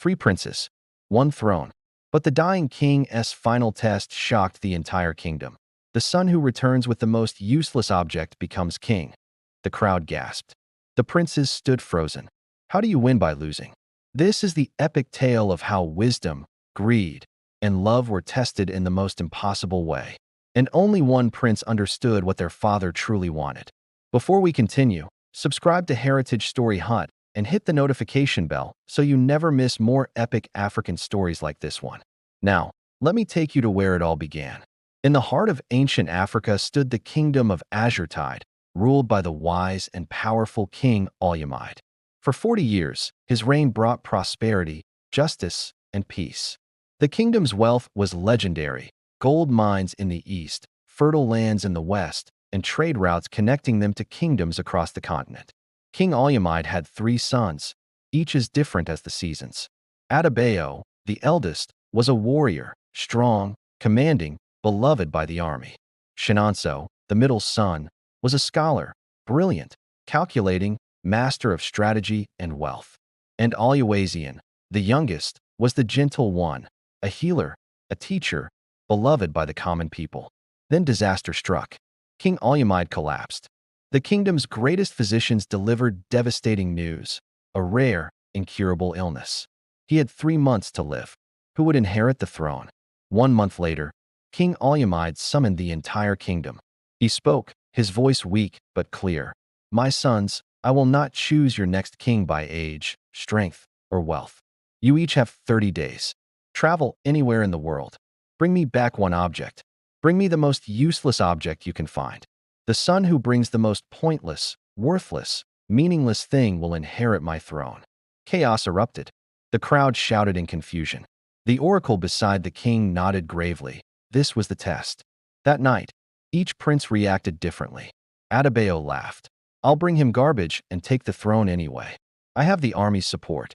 Three princes, one throne. But the dying king's final test shocked the entire kingdom. The son who returns with the most useless object becomes king. The crowd gasped. The princes stood frozen. How do you win by losing? This is the epic tale of how wisdom, greed, and love were tested in the most impossible way. And only one prince understood what their father truly wanted. Before we continue, subscribe to Heritage Story Hut and hit the notification bell so you never miss more epic African stories like this one. Now, let me take you to where it all began. In the heart of ancient Africa stood the kingdom of Azurtide, ruled by the wise and powerful King Olyamide. For 40 years, his reign brought prosperity, justice, and peace. The kingdom's wealth was legendary: gold mines in the east, fertile lands in the west, and trade routes connecting them to kingdoms across the continent. King Olyamide had 3 sons, each as different as the seasons. Adebayo, the eldest, was a warrior, strong, commanding, beloved by the army. Shenanso, the middle son, was a scholar, brilliant, calculating, master of strategy and wealth. And Oluwaseun, the youngest, was the gentle one, a healer, a teacher, beloved by the common people. Then disaster struck. King Olyamide collapsed. The kingdom's greatest physicians delivered devastating news: a rare, incurable illness. He had 3 months to live. Who would inherit the throne? 1 month later, King Olyamide summoned the entire kingdom. He spoke, his voice weak but clear. "My sons, I will not choose your next king by age, strength, or wealth. You each have 30 days. Travel anywhere in the world. Bring me back one object. Bring me the most useless object you can find. The son who brings the most pointless, worthless, meaningless thing will inherit my throne." Chaos erupted. The crowd shouted in confusion. The oracle beside the king nodded gravely. This was the test. That night, each prince reacted differently. Adebayo laughed. "I'll bring him garbage and take the throne anyway. I have the army's support."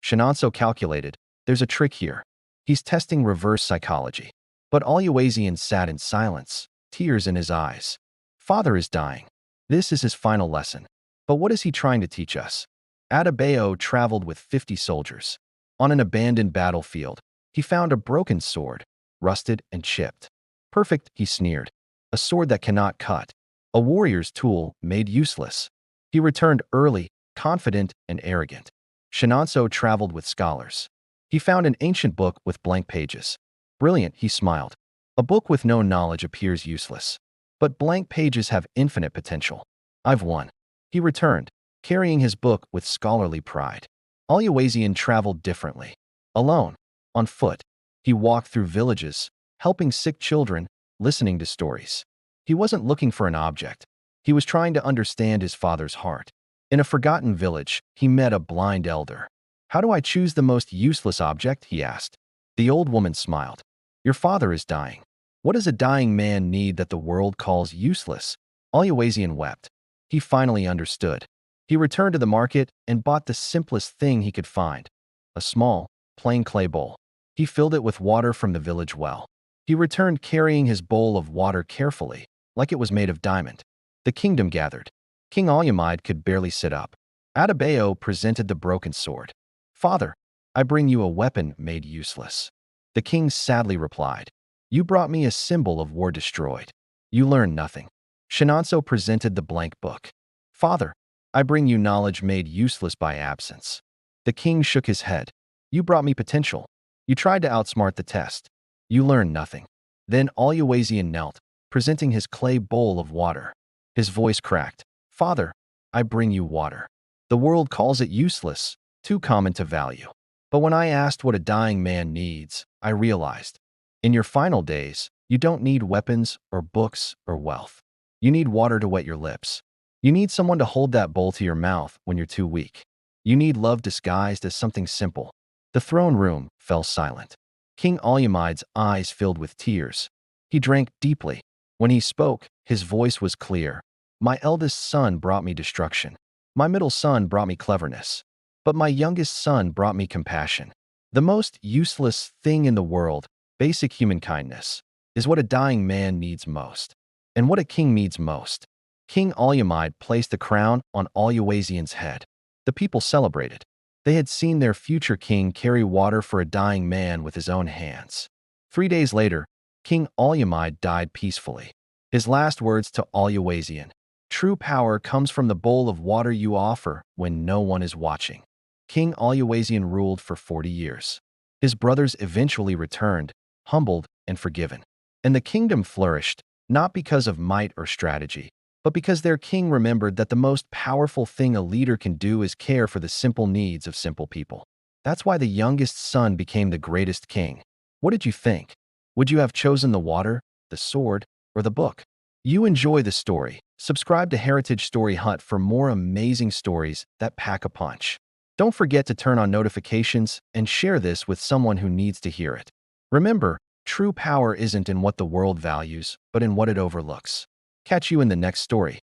Shenanso calculated, "There's a trick here. He's testing reverse psychology." But Oluwaseun sat in silence, tears in his eyes. Father is dying. This is his final lesson. But what is he trying to teach us? Adebayo traveled with 50 soldiers. On an abandoned battlefield, he found a broken sword, rusted and chipped. "Perfect," he sneered. "A sword that cannot cut. A warrior's tool made useless." He returned early, confident and arrogant. Shenanso traveled with scholars. He found an ancient book with blank pages. "Brilliant," he smiled. "A book with no knowledge appears useless. But blank pages have infinite potential. I've won." He returned, carrying his book with scholarly pride. Oluwaseun traveled differently. Alone, on foot, he walked through villages, helping sick children, listening to stories. He wasn't looking for an object. He was trying to understand his father's heart. In a forgotten village, he met a blind elder. "How do I choose the most useless object?" he asked. The old woman smiled. "Your father is dying. What does a dying man need that the world calls useless?" Oluwaseun wept. He finally understood. He returned to the market and bought the simplest thing he could find: a small, plain clay bowl. He filled it with water from the village well. He returned carrying his bowl of water carefully, like it was made of diamond. The kingdom gathered. King Olyamide could barely sit up. Adebayo presented the broken sword. "Father, I bring you a weapon made useless." The king sadly replied, "You brought me a symbol of war destroyed. You learned nothing." Shenanso presented the blank book. "Father, I bring you knowledge made useless by absence." The king shook his head. "You brought me potential. You tried to outsmart the test. You learned nothing." Then Oluwaseun knelt, presenting his clay bowl of water. His voice cracked. "Father, I bring you water. The world calls it useless, too common to value. But when I asked what a dying man needs, I realized, in your final days, you don't need weapons or books or wealth. You need water to wet your lips. You need someone to hold that bowl to your mouth when you're too weak. You need love disguised as something simple." The throne room fell silent. King Olyamide's eyes filled with tears. He drank deeply. When he spoke, his voice was clear. "My eldest son brought me destruction. My middle son brought me cleverness. But my youngest son brought me compassion. The most useless thing in the world, basic human kindness, is what a dying man needs most. And what a king needs most." King Olyamide placed the crown on Oluwaseun's head. The people celebrated. They had seen their future king carry water for a dying man with his own hands. 3 days later, King Alyamide died peacefully. His last words to Alyawazian: "True power comes from the bowl of water you offer when no one is watching." King Alyawazian ruled for 40 years. His brothers eventually returned, humbled and forgiven. And the kingdom flourished, not because of might or strategy, but because their king remembered that the most powerful thing a leader can do is care for the simple needs of simple people. That's why the youngest son became the greatest king. What did you think? Would you have chosen the water, the sword, or the book? You enjoy the story. Subscribe to Heritage Story Hut for more amazing stories that pack a punch. Don't forget to turn on notifications and share this with someone who needs to hear it. Remember, true power isn't in what the world values, but in what it overlooks. Catch you in the next story.